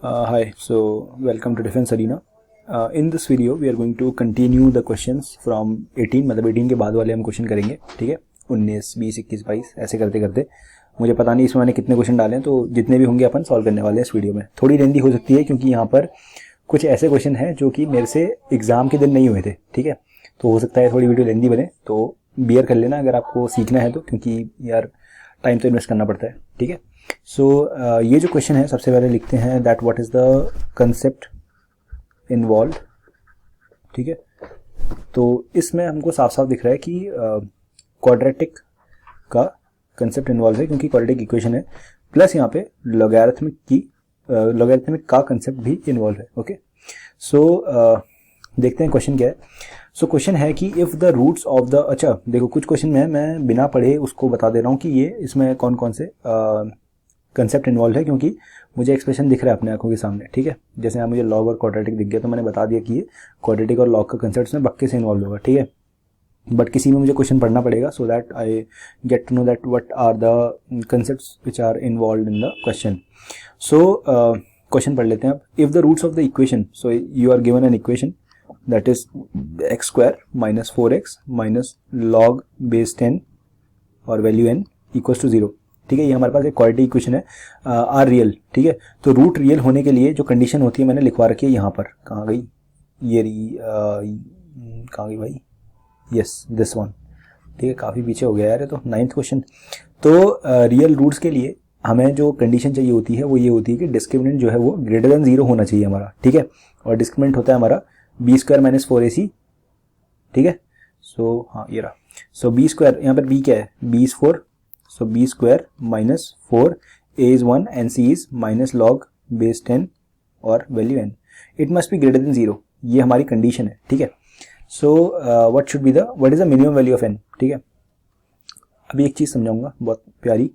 Hi, so welcome to Defense Arena. In this video we are going to continue the questions from 18 मतलब 18 के बाद वाले हम question करेंगे, ठीक है। 19, 20, 21, 22 ऐसे करते करते मुझे पता नहीं इसमें मैंने कितने क्वेश्चन डाले हैं, तो जितने भी होंगे अपन सॉल्व करने वाले हैं इस वीडियो में। थोड़ी लेंदी हो सकती है क्योंकि यहाँ पर कुछ ऐसे क्वेश्चन हैं जो कि मेरे से एग्जाम के दिन नहीं हुए थे, ठीक है। तो हो सकता है थोड़ी वीडियो लेंदी बने, तो बियर कर लेना अगर आपको सीखना है तो, क्योंकि यार टाइम तो इन्वेस्ट करना पड़ता है, ठीक है। सो ये जो क्वेश्चन है सबसे पहले लिखते हैं that what is the concept involve, ठीक है। तो इसमें हमको साफ साफ दिख रहा है कि क्वाड्रेटिक का कंसेप्ट इन्वॉल्व है, क्योंकि क्वाड्रेटिक इक्वेशन है, प्लस यहाँ पे लॉगरिथमिक का कंसेप्ट भी इन्वॉल्व है, ओके। सो देखते हैं क्वेश्चन क्या है। सो क्वेश्चन है कि if the roots of the, अच्छा देखो कुछ क्वेश्चन में मैं बिना पढ़े उसको बता दे रहा हूँ कि ये इसमें कौन कौन से कंसेप्ट इन्वॉल्व है, क्योंकि मुझे एक्सप्रेशन दिख रहा है अपने आंखों के सामने, ठीक है। जैसे यहाँ मुझे लॉग और क्वाड्रेटिक दिख गया तो मैंने बता दिया कि ये क्वाड्रेटिक और लॉग का कंसेप्ट में पक्के से इन्वॉल्व होगा, ठीक है। बट किसी में मुझे क्वेश्चन पढ़ना पड़ेगा so that I get to know that what are the concepts which are involve in the question. So question पढ़ लेते हैं अब। If the roots of the equation, so you are given an equation that is x square minus 4x minus log base 10 और value n equals to 0, ठीक है। ये हमारे पास एक क्वाड्रेटिक इक्वेशन है, आर रियल, ठीक है। तो रूट रियल होने के लिए जो कंडीशन होती है मैंने लिखवा रखी है यहाँ पर, कहाँ गई ये कहाँ गई भाई, यस दिस वन, ठीक है। काफ़ी पीछे हो गया यार ये तो, 9th क्वेश्चन। तो रियल रूट्स के लिए हमें जो कंडीशन चाहिए होती है वो ये होती है कि डिस्क्रिमिनेंट जो है वो ग्रेटर देन 0 होना चाहिए हमारा, ठीक है। और डिस्क्रिमिनेंट होता है हमारा बी स्क्वायर माइनस 4ac, ठीक है। सो हाँ ये रहा। सो बी स्क्वायर, यहाँ पर बी क्या है, b is 4, so b square minus 4, a is 1 and c is minus log base 10 और value n। It must be greater than 0, ये हमारी कंडीशन है, ठीक है। So what should be the, what is the minimum value of n, ठीक है। अभी एक चीज़ समझाऊंगा बहुत प्यारी,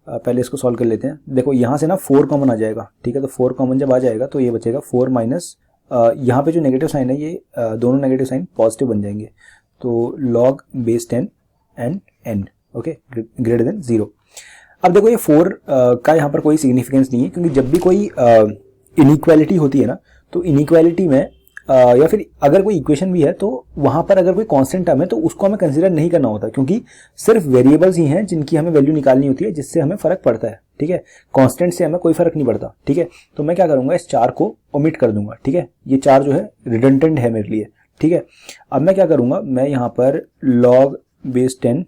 पहले इसको सॉल्व कर लेते हैं। देखो यहाँ से ना 4 कॉमन आ जाएगा, ठीक है। तो 4 कॉमन जब आ जाएगा तो ये बचेगा 4 माइनस, यहाँ पे जो नेगेटिव साइन है ये दोनों नेगेटिव साइन पॉजिटिव बन जाएंगे, तो log base 10 and n, okay, greater than 0। अब देखो ये 4 का यहाँ पर कोई सिग्निफिकेंस नहीं है, क्योंकि जब भी कोई इनइक्वालिटी होती है ना, तो इनइक्वालिटी में या फिर अगर कोई इक्वेशन भी है तो वहाँ पर अगर कोई कांस्टेंट टर्म है तो उसको हमें कंसीडर नहीं करना होता, क्योंकि सिर्फ वेरिएबल्स ही हैं जिनकी हमें वैल्यू निकालनी होती है, जिससे हमें फर्क पड़ता है, ठीक है। कांस्टेंट से हमें कोई फर्क नहीं पड़ता, ठीक है। तो मैं क्या करूंगा, इस 4 को ओमिट कर दूंगा, ठीक है। ये 4 जो है रिडंडेंट है मेरे लिए, ठीक है। अब मैं क्या करूंगा, मैं यहाँ पर लॉग बेस 10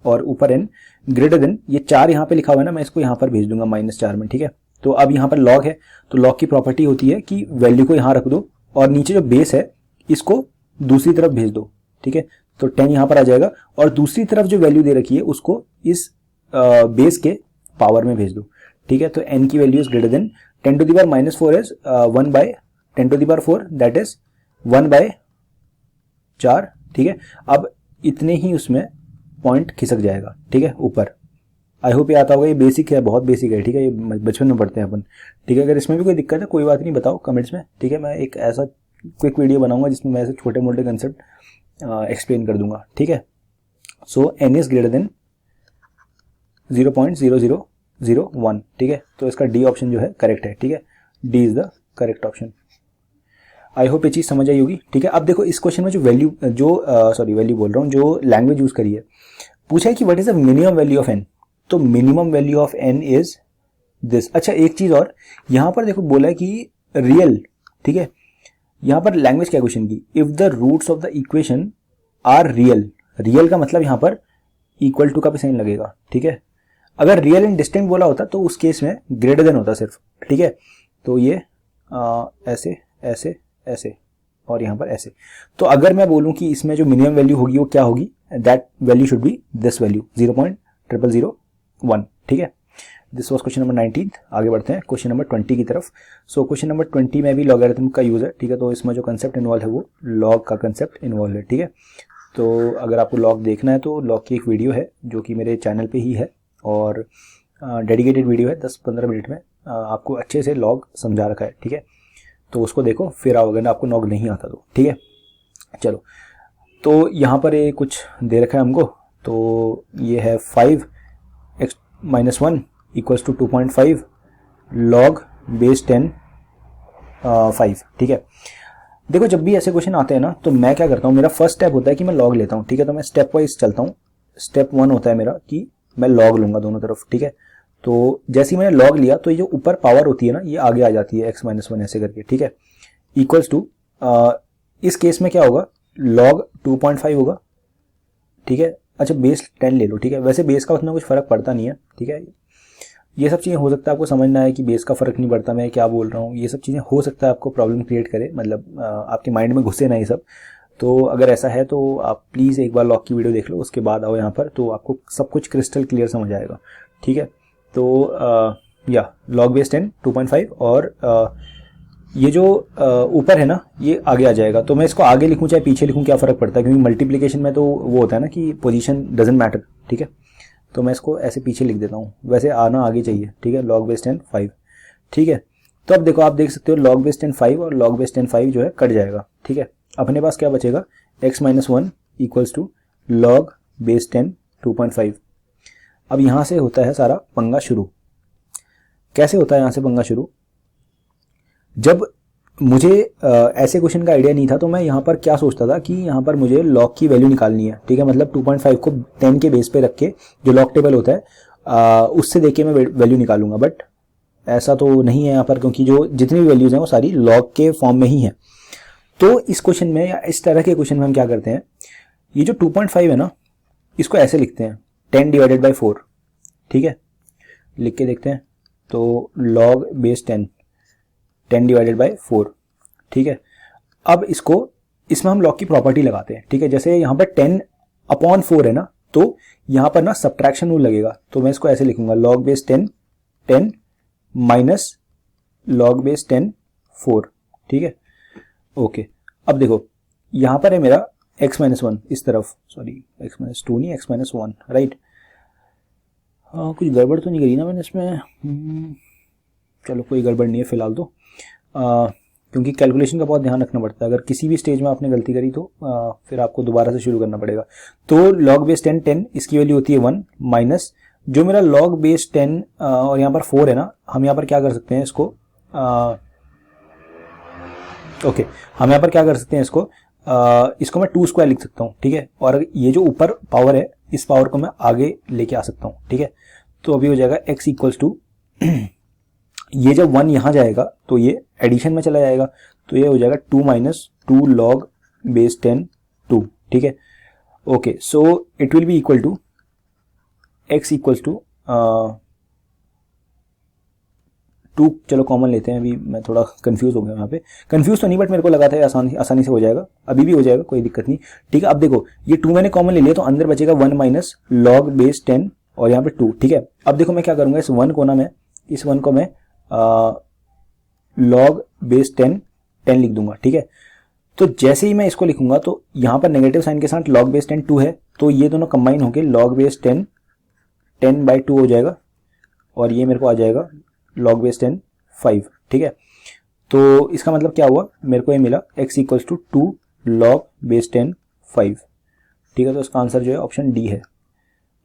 और ऊपर n ग्रेटर देन, ये 4 यहाँ पे लिखा हुआ है ना, मैं इसको यहाँ पर भेज दूंगा -4 में, ठीक है। तो अब यहाँ पर लॉग है, तो लॉग की प्रॉपर्टी होती है कि वैल्यू को यहाँ रख दो और नीचे जो बेस है इसको दूसरी तरफ भेज दो, ठीक है। तो 10 यहाँ पर आ जाएगा और दूसरी तरफ जो वैल्यू दे रखी है उसको इस बेस के पावर में भेज दो, ठीक है। तो n की value is greater than 10 to the power -4 is 1 by 10 to the power 4, that is 1 by 4, ठीक है। अब इतने ही उसमें पॉइंट खिसक जाएगा, ठीक है, ऊपर। आई होप ये आता होगा, ये बेसिक है, बहुत बेसिक है, ठीक है। ये बचपन में पढ़ते हैं अपन, ठीक है। अगर इसमें भी कोई दिक्कत है कोई बात नहीं, बताओ कमेंट्स में, ठीक है। मैं एक ऐसा क्विक वीडियो बनाऊंगा जिसमें मैं ऐसे छोटे मोटे कंसेप्ट एक्सप्लेन कर दूंगा, ठीक है। सो n इज ग्रेटर देन 0.0001, ठीक है। तो इसका डी ऑप्शन जो है करेक्ट है, ठीक है। D is the correct option. I hope ये चीज़ समझ आई होगी, ठीक है। अब देखो इस क्वेश्चन में जो वैल्यू, वैल्यू बोल रहा हूँ, जो लैंग्वेज यूज करी है, पूछा है कि what is the minimum value of n। तो minimum value of n is this. अच्छा एक चीज और, यहाँ पर देखो बोला है कि रियल, ठीक है। यहाँ पर लैंग्वेज क्या क्वेश्चन की, if the roots of the equation are real. Real का मतलब यहाँ पर इक्वल टू का भी साइन लगेगा, ठीक है। अगर रियल एंड डिस्टिंक्ट बोला होता तो उस केस में ग्रेटर देन होता सिर्फ, ठीक है। तो ये ऐसे ऐसे ऐसे और यहाँ पर ऐसे। तो अगर मैं बोलूँ कि इसमें जो मिनिमम वैल्यू होगी वो क्या होगी, that value should be this value 0.0001, ठीक है। This was question number 19। आगे बढ़ते हैं क्वेश्चन नंबर 20 की तरफ। सो क्वेश्चन नंबर 20 में भी लॉगरिथम का यूज़ है, ठीक है। तो इसमें जो कंसेप्ट इन्वॉल्व है वो लॉग का कंसेप्ट इन्वॉल्व है, ठीक है। तो अगर आपको लॉग देखना है तो लॉग की एक वीडियो है जो कि मेरे चैनल पे ही है और डेडिकेटेड वीडियो है, 10-15 मिनट में आपको अच्छे से लॉग समझा रखा है, ठीक है। तो उसको देखो, फिर आओ अगर आपको लॉग नहीं आता तो, ठीक है। चलो, तो यहाँ पर ये कुछ दे रखा है हमको, तो ये है 5x - 1 equals to 2.5 log base 10 5, ठीक है। देखो जब भी ऐसे क्वेश्चन आते हैं ना तो मैं क्या करता हूँ, मेरा फर्स्ट स्टेप होता है कि मैं लॉग लेता हूँ, ठीक है। तो मैं स्टेप वाइज चलता हूँ। स्टेप 1 होता है मेरा कि मैं लॉग लूंगा दोनों तरफ, ठीक है। तो जैसे ही मैंने लॉग लिया तो ये जो ऊपर पावर होती है ना ये आगे आ जाती है x-1 ऐसे करके, ठीक है। इक्वल्स टू इस केस में क्या होगा, लॉग 2.5 होगा, ठीक है। अच्छा बेस 10 ले लो, ठीक है। वैसे बेस का उतना कुछ फर्क पड़ता नहीं है, ठीक है। ये सब चीज़ें हो सकता है आपको समझना है कि बेस का फर्क नहीं पड़ता, मैं क्या बोल रहा हूँ, ये सब चीज़ें हो सकता है आपको प्रॉब्लम क्रिएट करे, मतलब आपके माइंड में घुसे ना ये सब। तो अगर ऐसा है तो आप प्लीज़ एक बार लॉग की वीडियो देख लो, उसके बाद आओ यहाँ पर, तो आपको सब कुछ क्रिस्टल क्लियर समझ आएगा, ठीक है। तो या लॉग बेस 10 2.5 और ये जो ऊपर है ना ये आगे आ जाएगा। तो मैं इसको आगे लिखूँ चाहे पीछे लिखूँ क्या फ़र्क पड़ता है, क्योंकि मल्टीप्लिकेशन में तो वो होता है ना कि पोजीशन डजंट मैटर, ठीक है। तो मैं इसको ऐसे पीछे लिख देता हूँ, वैसे आना आगे चाहिए, ठीक है। लॉग बेस 10 5, ठीक है। तो अब देखो आप देख सकते हो लॉग बेस 10 5 और लॉग बेस 10 5 जो है कट जाएगा, ठीक है। अपने पास क्या बचेगा, x-1 equals to log base 10 2.5। अब यहाँ से होता है सारा पंगा शुरू। कैसे होता है यहाँ से पंगा शुरू, जब मुझे ऐसे क्वेश्चन का आइडिया नहीं था तो मैं यहाँ पर क्या सोचता था कि यहाँ पर मुझे लॉग की वैल्यू निकालनी है, ठीक है। मतलब 2.5 को 10 के बेस पे रख के जो लॉग टेबल होता है उससे देख के मैं वैल्यू निकालूंगा, बट ऐसा तो नहीं है यहाँ पर, क्योंकि जो जितनी भी वैल्यूज हैं वो सारी लॉग के फॉर्म में ही है। तो इस क्वेश्चन में या इस तरह के क्वेश्चन में हम क्या करते हैं, ये जो 2.5 है ना इसको ऐसे लिखते हैं 10 डिवाइडेड बाई 4, ठीक है। लिख के देखते हैं, तो लॉग बेस 10 डिवाइडेड बाई 4, ठीक है। अब इसमें हम लॉग की प्रॉपर्टी लगाते हैं, ठीक है। जैसे यहाँ पर 10/4 है ना, तो यहाँ पर ना सब्ट्रैक्शन रूल लगेगा, तो मैं इसको ऐसे लिखूंगा log base 10 minus log base 4, ठीक है। ओके अब देखो यहाँ पर है मेरा x-1 इस तरफ, सॉरी x-2 नहीं x-1, राइट। कुछ गड़बड़ तो नहीं करी ना मैंने इसमें, चलो कोई गड़बड़ नहीं है फिलहाल तो, क्योंकि कैलकुलेशन का बहुत ध्यान रखना पड़ता है। अगर किसी भी स्टेज में आपने गलती करी तो फिर आपको दोबारा से शुरू करना पड़ेगा। तो लॉग बेस 10 इसकी वैल्यू होती है 1 माइनस जो मेरा लॉग बेस 10 और यहाँ पर 4 है ना, हम यहाँ पर क्या कर सकते हैं इसको, ओके हम यहाँ पर क्या कर सकते हैं इसको मैं 2 स्क्वायर लिख सकता हूँ, ठीक है। और ये जो ऊपर पावर है इस पावर को मैं आगे लेके आ सकता हूँ, ठीक है। तो अभी हो जाएगा x इक्वल्स टू ये जब 1 यहाँ जाएगा तो ये एडिशन में चला जाएगा, तो ये हो जाएगा 2 माइनस 2 लॉग बेस 10 2, ठीक है। Okay so it will be equal to x equals to 2, चलो कॉमन लेते हैं, अभी मैं थोड़ा कंफ्यूज हो गया यहाँ पे, कंफ्यूज तो नहीं बट मेरे को लगा था आसानी से हो जाएगा, अभी भी हो जाएगा कोई दिक्कत नहीं, ठीक है। अब देखो ये 2 मैंने कॉमन ले लिया तो अंदर बचेगा 1 माइनस लॉग बेस 10 और यहाँ पे 2, ठीक है। अब देखो मैं क्या करूंगा, इस 1 को ना मैं इस 1 को मैं लॉग बेस 10 लिख दूंगा, ठीक है। तो जैसे ही मैं इसको लिखूंगा तो यहाँ पर नेगेटिव साइन के साथ लॉग बेस 10 2 है, तो ये दोनों कंबाइन होकर लॉग बेस 10/2 हो जाएगा और ये मेरे को आ जाएगा लॉग बेस 10 5, ठीक है। तो इसका मतलब क्या हुआ, मेरे को ये मिला x equals to 2 log base 10 5, ठीक है। तो इसका आंसर जो है ऑप्शन डी है।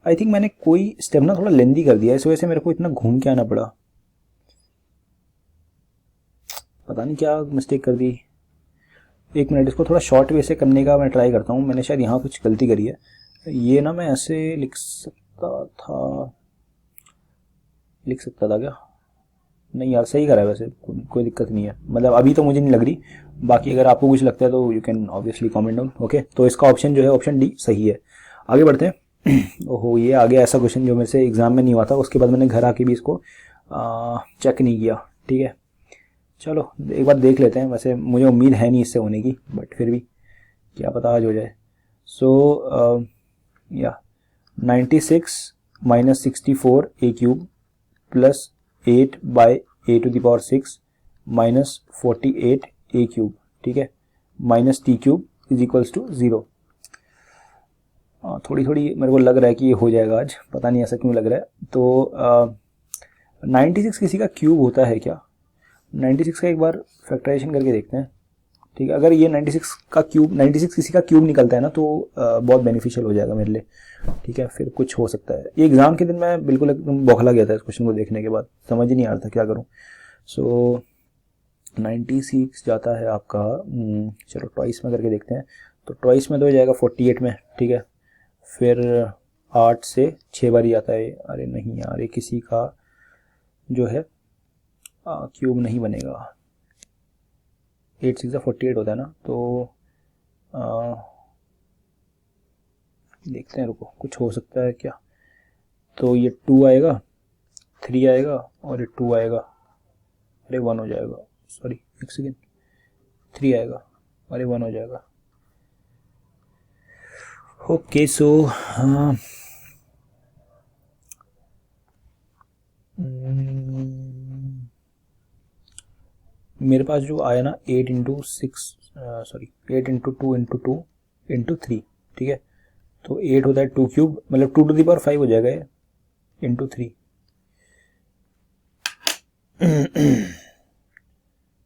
आई थिंक मैंने कोई स्टेप ना थोड़ा लेंदी कर दिया, इस वजह से मेरे को इतना घूम के आना पड़ा, पता नहीं क्या मिस्टेक कर दी। एक मिनट, इसको थोड़ा शॉर्ट वे से करने का मैं ट्राई करता हूँ, मैंने शायद यहाँ कुछ गलती करी है। ये ना मैं ऐसे लिख सकता था क्या, नहीं यार सही करा है वैसे, कोई दिक्कत नहीं है, मतलब अभी तो मुझे नहीं लग रही, बाकी अगर आपको कुछ लगता है तो you can obviously comment down, okay. तो इसका ऑप्शन जो है ऑप्शन डी सही है। आगे बढ़ते हैं। ओहो ये आ गया ऐसा क्वेश्चन जो मेरे से एग्जाम में नहीं हुआ था, उसके बाद मैंने घर आके भी इसको चेक नहीं किया, ठीक है। चलो एक बार देख लेते हैं, वैसे मुझे उम्मीद है नहीं इससे होने की, बट फिर भी क्या पता आज हो जाए। सो या 96 minus 64 a cube plus 8 by a to the power 6 minus 48 a cube, ठीक है, minus t cube is equals to 0। थोड़ी मेरे को लग रहा है कि ये हो जाएगा आज, पता नहीं ऐसा क्यों लग रहा है। तो 96 किसी का क्यूब होता है क्या, 96 का एक बार फैक्टराइजेशन करके देखते हैं, ठीक है। अगर ये 96 किसी का क्यूब निकलता है ना तो बहुत बेनिफिशियल हो जाएगा मेरे लिए, ठीक है। फिर कुछ हो सकता है, ये एग्जाम के दिन मैं बिल्कुल एकदम बौखला गया था इस क्वेश्चन को देखने के बाद, समझ ही नहीं आ रहा था क्या करूं। सो 96 जाता है आपका, चलो ट्वाइस में करके देखते हैं। तो ट्वाइस में तो हो जाएगा 48 में, ठीक है। फिर 8 से 6 बार ही आता है। अरे नहीं यार, ये किसी का जो है क्यूब नहीं बनेगा। 8 6 48 होता है ना, तो देखते हैं, रुको, कुछ हो सकता है क्या। तो ये 2 आएगा, 3 आएगा और ये 2 आएगा। अरे 1 हो जाएगा, सॉरी एक सेकेंड, 3 आएगा, अरे 1 हो जाएगा। ओके सो मेरे पास जो आया ना 8 into 6, sorry 8 into 2 into 2 into 3, ठीक है। तो 8 होता है 2 क्यूब, मतलब 2 टू द पावर 5 हो जाएगा ये, इंटू 3।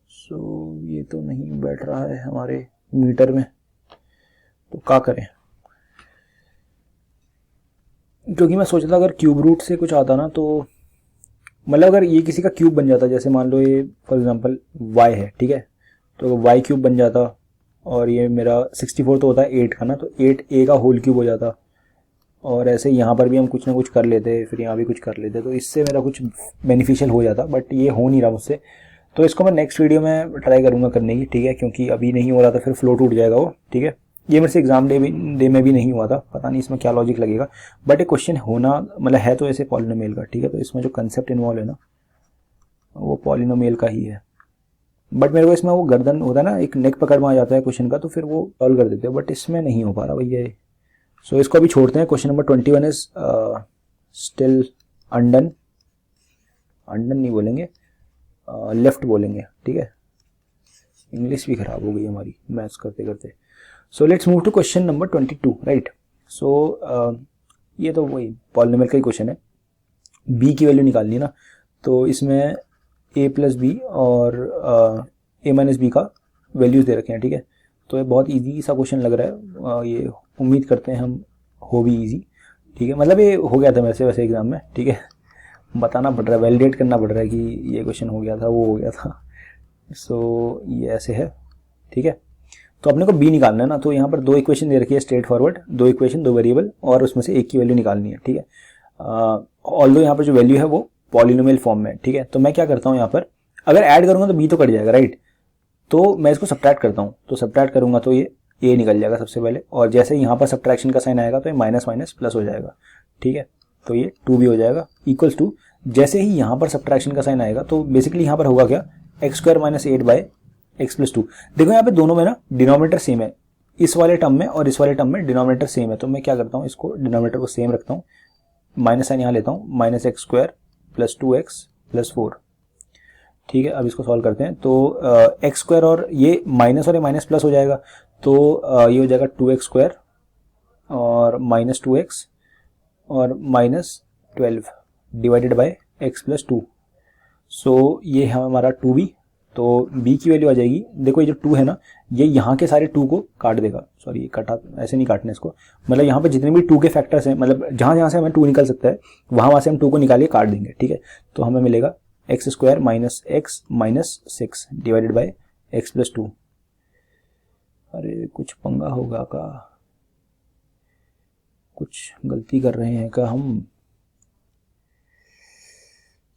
सो ये तो नहीं बैठ रहा है हमारे मीटर में, तो क्या करें। क्योंकि मैं सोच रहा था अगर क्यूब रूट से कुछ आता ना, तो मतलब अगर ये किसी का क्यूब बन जाता, जैसे मान लो ये फॉर एग्जांपल y है, ठीक है। तो y क्यूब बन जाता और ये मेरा 64 तो होता है 8 का ना, तो 8a का होल क्यूब हो जाता। और ऐसे यहाँ पर भी हम कुछ ना कुछ कर लेते, फिर यहाँ भी कुछ कर लेते, तो इससे मेरा कुछ बेनिफिशियल हो जाता, बट ये हो नहीं रहा मुझसे। तो इसको मैं नेक्स्ट वीडियो में ट्राई करूँगा करने की, ठीक है। क्योंकि अभी नहीं हो रहा था, फिर फ्लो टूट जाएगा वो, ठीक है। ये मेरे से एग्जाम डे में भी नहीं हुआ था, पता नहीं इसमें क्या लॉजिक लगेगा, बट एक क्वेश्चन होना मतलब है तो ऐसे पॉलिनोमियल का, ठीक है। तो इसमें जो कंसेप्ट इन्वॉल्व है ना, वो पॉलिनोमियल का ही है। बट मेरे को इसमें वो गर्दन होता है ना, एक नेक पकड़ में आ जाता है क्वेश्चन का, तो फिर वो सॉल्व कर देते हैं, बट इसमें नहीं हो पा रहा भैया। सो इसको अभी छोड़ते हैं। Question number 21 is still undone, undone नहीं बोलेंगे, लेफ्ट बोलेंगे, ठीक है। इंग्लिश भी खराब हो गई हमारी मैथ्स करते करते। So let's move to question number 22, right. So ये तो वही पॉलिनोमियल का ही क्वेश्चन है। b की वैल्यू निकालनी है ना, तो इसमें a प्लस बी और a माइनस बी का वैल्यूज दे रखे हैं, ठीक है। तो ये बहुत इजी सा क्वेश्चन लग रहा है, ये उम्मीद करते हैं हम हो भी इजी, ठीक है। मतलब ये हो गया था वैसे एग्जाम में, ठीक है। बताना पड़ रहा है, वैलिडेट करना पड़ रहा है कि ये क्वेश्चन हो गया था, वो हो गया था। सो ये ऐसे है, ठीक है। तो अपने को b निकालना है ना, तो यहाँ पर 2 इक्वेशन दे रखी है स्ट्रेट फॉरवर्ड, 2 इक्वेशन 2 वेरिएबल, और उसमें से एक की वैल्यू निकालनी है, ठीक है। ऑल्दो यहाँ पर जो वैल्यू है वो पॉलिनोमियल फॉर्म में, ठीक है। तो मैं क्या करता हूँ, यहाँ पर अगर ऐड करूंगा तो b तो कट जाएगा, राइट। तो मैं इसको सब्ट्रैक्ट करता हूँ, तो सब्ट्रैक्ट करूंगा तो ये a निकल जाएगा सबसे पहले, और जैसे यहाँ पर सब्ट्रैक्शन का साइन आएगा तो ये माइनस माइनस प्लस हो जाएगा, ठीक है। तो ये 2b हो जाएगा इक्वल्स टू, जैसे ही यहाँ पर सब्ट्रैक्शन का साइन आएगा तो बेसिकली यहाँ पर होगा क्या, x² minus 8 bye x plus 2। देखो यहाँ पे दोनों में ना डिनोमिनेटर सेम है, इस वाले टर्म में और इस वाले टर्म में डिनोमिनेटर सेम है। तो मैं क्या करता हूँ, इसको डिनोमिनेटर को सेम रखता हूँ, माइनस साइन यहाँ लेता हूँ, minus x² plus 2x plus 4, ठीक है। अब इसको सॉल्व करते हैं। तो x² और ये माइनस और ये माइनस प्लस हो जाएगा, तो ये हो जाएगा 2x² और माइनस 2x और minus 12 divided by x plus 2। सो ये है हमारा 2b। तो b की वैल्यू आ जाएगी, देखो ये जो 2 है ना, ये यहाँ के सारे 2 को काट देगा, सॉरी कटा ऐसे नहीं काटना इसको, मतलब यहाँ पे जितने भी 2 के फैक्टर्स हैं, मतलब जहाँ जहाँ से हमें 2 निकल सकता है वहाँ से हम 2 को निकाल के काट देंगे, ठीक है। तो हमें मिलेगा x² minus x minus 6 divided by x plus 2। अरे कुछ पंगा होगा का, कुछ गलती कर रहे हैं का हम,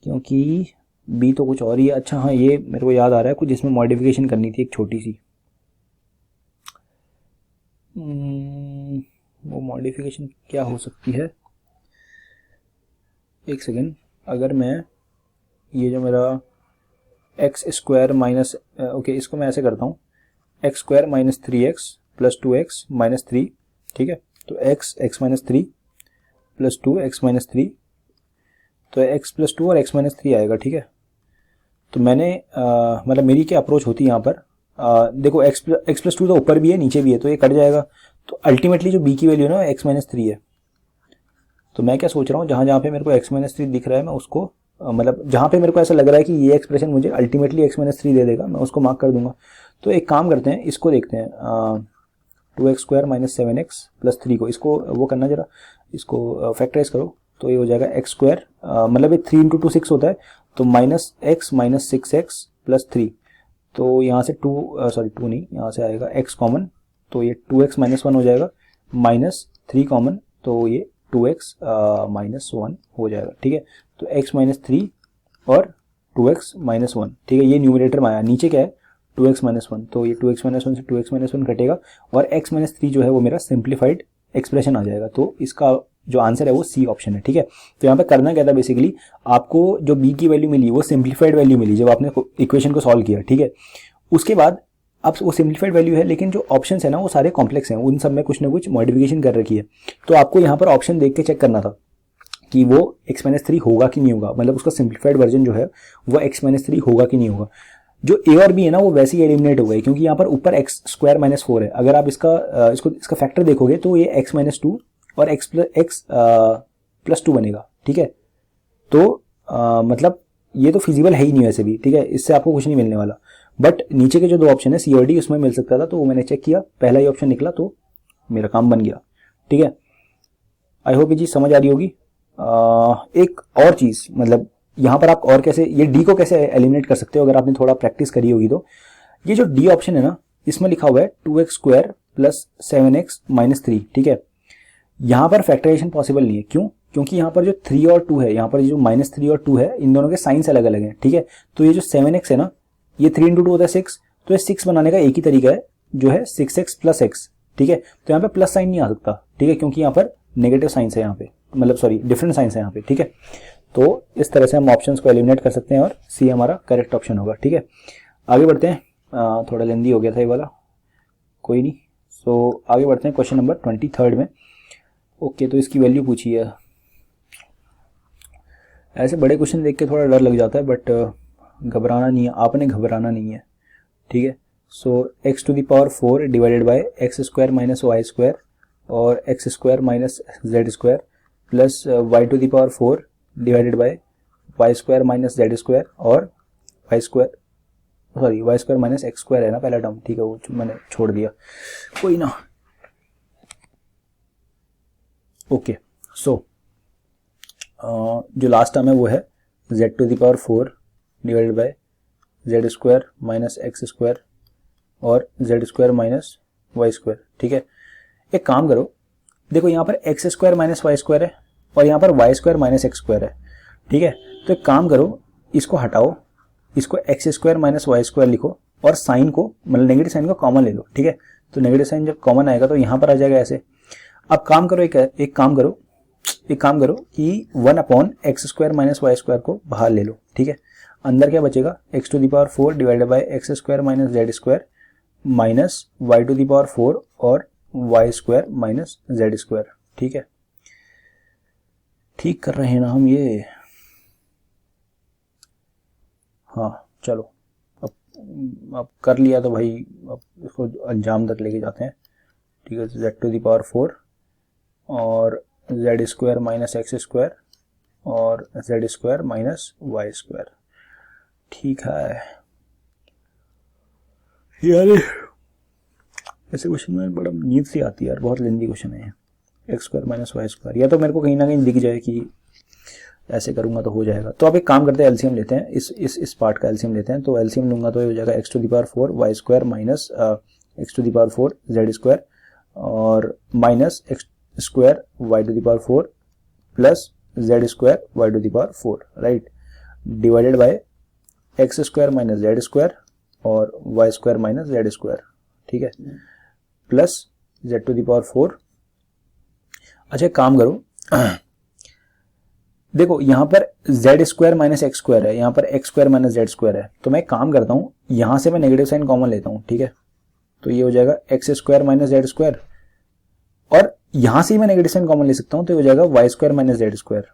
क्योंकि b तो कुछ और ही है। अच्छा हाँ, ये मेरे को याद आ रहा है, कुछ इसमें मॉडिफिकेशन करनी थी एक छोटी सी। वो मॉडिफिकेशन क्या हो सकती है, एक सेकेंड। अगर मैं ये जो मेरा x² माइनस, ओके इसको मैं ऐसे करता हूँ, x² minus 3x plus 2x minus 3, ठीक है। तो x minus 3 plus 2x minus 3, तो x प्लस 2 और x माइनस 3 आएगा, ठीक है। तो मैंने मतलब मेरी क्या अप्रोच होती है यहाँ पर, देखो x प्लस 2 तो ऊपर भी है नीचे भी है, तो ये कट जाएगा। तो अल्टीमेटली जो b की वैल्यू है ना x माइनस 3 है। तो मैं क्या सोच रहा हूँ, जहाँ जहाँ पे मेरे को x माइनस 3 दिख रहा है, मैं उसको मतलब जहाँ पे मेरे को ऐसा लग रहा है कि ये एक्सप्रेशन मुझे अल्टीमेटली x माइनस 3 दे देगा, मैं उसको मार्क कर दूंगा। तो एक काम करते हैं, इसको देखते हैं, 2x² माइनस 7x प्लस 3 को, इसको वो करना जरा, इसको फैक्टराइज करो। तो ये हो जाएगा x², मतलब ये 3 इंटू 2 6 होता है, तो minus x minus 6x plus 3। तो यहाँ से टू नहीं, यहाँ से आएगा x कॉमन, तो ये 2x माइनस 1 हो जाएगा, माइनस 3 कॉमन, तो ये 2x माइनस 1 हो जाएगा। ठीक है, तो x माइनस 3 और 2x माइनस 1। ठीक है, ये न्यूमरेटर में आया, नीचे क्या है 2x माइनस 1, तो ये 2x माइनस 1 से 2x माइनस 1 घटेगा और x माइनस 3 जो है वो मेरा सिंप्लीफाइड एक्सप्रेशन आ जाएगा। तो इसका जो आंसर है वो सी ऑप्शन है। ठीक है, तो यहाँ पे करना क्या था, बेसिकली आपको जो b की वैल्यू मिली वो सिंप्लीफाइड वैल्यू मिली जब आपने इक्वेशन को सॉल्व किया। ठीक है, उसके बाद अब वो सिंप्लीफाइड वैल्यू है, लेकिन जो ऑप्शंस है ना वो सारे कॉम्प्लेक्स हैं, उन सब में कुछ ना कुछ मॉडिफिकेशन कर रखी है। तो आपको यहाँ पर ऑप्शन देख के चेक करना था कि वो x माइनस 3 होगा कि नहीं होगा, मतलब उसका सिंप्लीफाइड वर्जन जो है वो x माइनस 3 होगा कि नहीं होगा। जो a और b है ना वो वैसे ही एलिमिनेट हो गए, क्योंकि यहाँ पर ऊपर x स्क्वायर माइनस 4 है। अगर आप इसका फैक्टर देखोगे तो ये x माइनस 2 और x प्लस 2 बनेगा। ठीक है, तो मतलब ये तो फिजिबल है ही नहीं वैसे भी। ठीक है, इससे आपको कुछ नहीं मिलने वाला, बट नीचे के जो दो ऑप्शन है सी और डी उसमें मिल सकता था, तो वो मैंने चेक किया, पहला ही ऑप्शन निकला तो मेरा काम बन गया। ठीक है, आई होप ये चीज समझ आ रही होगी। एक और चीज, मतलब यहाँ पर आप और कैसे ये डी को कैसे एलिमिनेट कर सकते हो, अगर आपने थोड़ा प्रैक्टिस करी होगी तो ये जो डी ऑप्शन है ना इसमें लिखा हुआ है 2x square plus 7x minus 3। ठीक है, यहाँ पर फैक्टराइजेशन पॉसिबल नहीं है। क्यों? क्योंकि यहाँ पर जो 3 और 2 है, यहाँ पर जो माइनस 3 और 2 है, इन दोनों के साइंस अलग अलग हैं। ठीक है, तो ये जो 7x है ना, ये 3 इंटू 2 होता है 6, तो ये 6 बनाने का एक ही तरीका है जो है 6x प्लस x। ठीक है, तो यहाँ पे प्लस साइन नहीं आ सकता। ठीक है, क्योंकि यहाँ पर नेगेटिव साइंस है, यहाँ पे मतलब सॉरी डिफरेंट साइंस है यहाँ पे। ठीक है, तो इस तरह से हम ऑप्शंस को एलिमिनेट कर सकते हैं और सी हमारा करेक्ट ऑप्शन होगा। ठीक है, आगे बढ़ते हैं। थोड़ा लेंदी हो गया था ये वाला, कोई नहीं। सो आगे बढ़ते हैं क्वेश्चन नंबर 23 में। ओके, तो इसकी वैल्यू पूछी है। ऐसे बड़े क्वेश्चन देख के थोड़ा डर लग जाता है, बट घबराना नहीं है, आपने घबराना नहीं है। ठीक है, so x to the power 4 divided by x square minus y square और x square minus z square plus y to the power 4 divided by y square minus z square और y square minus x square है ना पहला term. ठीक है, वो मैंने छोड़ दिया, कोई ना। ओके, सो जो लास्ट टर्म है वो है z to the power 4 divided by z square minus x square और z square minus y square. ठीक है, एक काम करो, देखो यहाँ पर x square minus y square है और यहाँ पर y square minus x square है। ठीक है, तो एक काम करो, इसको हटाओ, इसको x square minus y square लिखो और साइन को मतलब नेगेटिव साइन को कॉमन ले लो। ठीक है, तो नेगेटिव साइन जब कॉमन आएगा तो यहाँ पर आ जाएगा ऐसे। अब काम करो, एक काम करो कि 1 upon x square minus y square को बाहर ले लो। ठीक है, अंदर क्या बचेगा, x to the power 4 divided by x square minus z square minus y to the power 4 और y square minus z square. ठीक है, ठीक कर रहे हैं ना हम ये? हाँ चलो, अब कर लिया तो भाई अब इसको अंजाम तक लेके जाते हैं। ठीक है, जेड टू द पावर 4 और z square minus x square और z square minus y square. ठीक है यार, ऐसे क्वेश्चन में बड़ा नींद सी आती है यार, बहुत लेंदी क्वेश्चन है। X square minus y square, या तो मेरे को कहीं ना कहीं दिख जाए कि ऐसे करूंगा तो हो जाएगा। तो अब एक काम करते हैं, एलसीएम लेते हैं, इस पार्ट का एलसीएम लेते हैं। तो एलसीएम लूंगा तो ये हो जाएगा x to the power 4 y square minus x to the power 4 z square और minus x square y to the power 4 plus Z square y to the power 4, right, divided by x square minus z square और y square minus z square. ठीक है, plus z to the power 4। अच्छा काम करो, देखो यहाँ पर z square minus x square है, यहाँ पर x square minus z square है। तो मैं एक काम करता हूँ, यहाँ से मैं नेगेटिव साइन कॉमन लेता हूँ। ठीक है, तो ये हो जाएगा x square minus z square और यहां से ही मैं नेगेटिव साइन कॉमन ले सकता हूं, तो ये हो जाएगा y square minus z square,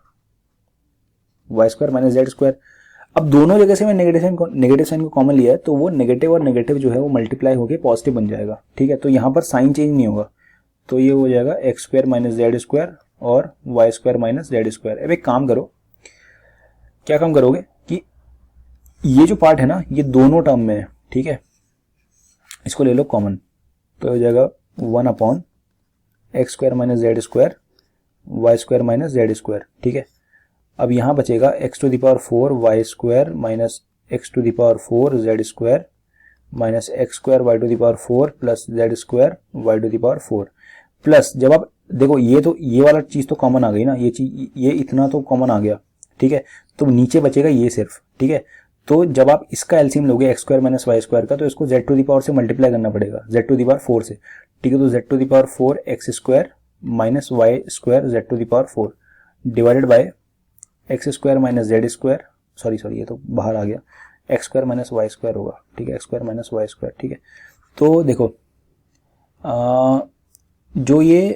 y square minus z square. अब दोनों जगह से मैं नेगेटिव साइन को कॉमन लिया है, तो वो नेगेटिव और नेगेटिव जो है वो मल्टीप्लाई होकर पॉजिटिव बन जाएगा। ठीक है, तो यहाँ पर साइन चेंज नहीं होगा, तो ये हो जाएगा x square minus z square और y square minus z square. अब एक काम करो, क्या काम करोगे कि ये जो पार्ट है ना ये दोनों टर्म में है। ठीक है, इसको ले लो कॉमन, तो हो जाएगा 1 upon x square minus z square y square minus z square. ठीक है, अब यहाँ बचेगा x to the power 4 y square minus x to the power 4 z square minus x square y to the power 4 plus Z square y to the power 4 plus, जब आप देखो ये तो ये वाला चीज़ तो कॉमन आ गई ना, ये चीज ये इतना तो कॉमन आ गया, ठीक है, तो नीचे बचेगा ये सिर्फ, ठीक है। तो जब आप इसका एलसीएम लोगे x square minus y square का, तो इसको जेड टू दी पावर से मल्टीप्लाई करना पड़ेगा, जेड टू दी पावर 4 से, ठीक है। तो z to the power 4 x square minus y square z to the power 4 divided by x square minus z square, sorry ये तो बाहर आ गया, x square minus y square होगा, ठीक है, x square minus y square, ठीक है। तो देखो जो ये,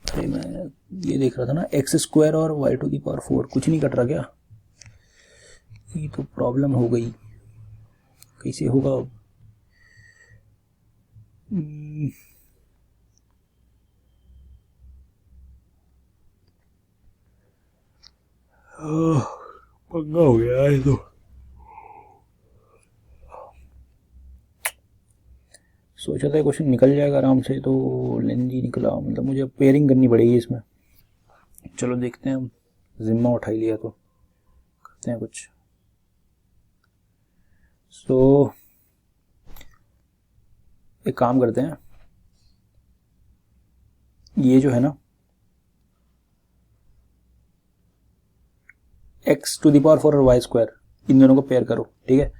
अरे मैं ये देख रहा था ना, एक्स स्क्वायर और वाई टू दी पावर 4 कुछ नहीं कट रहा क्या, ये तो प्रॉब्लम हो गई, कैसे होगा अब? पंगा हो गया ये तो। सोचा था क्वेश्चन निकल जाएगा आराम से, तो लेंदी निकला, मतलब मुझे पेयरिंग करनी पड़ेगी इसमें। चलो देखते हैं, हम जिम्मा उठा लिया तो करते हैं कुछ। सो एक काम करते हैं, ये जो है ना एक्स टू दी पावर 4 और वाई स्क्वायर, इन दोनों को पेयर करो, ठीक है।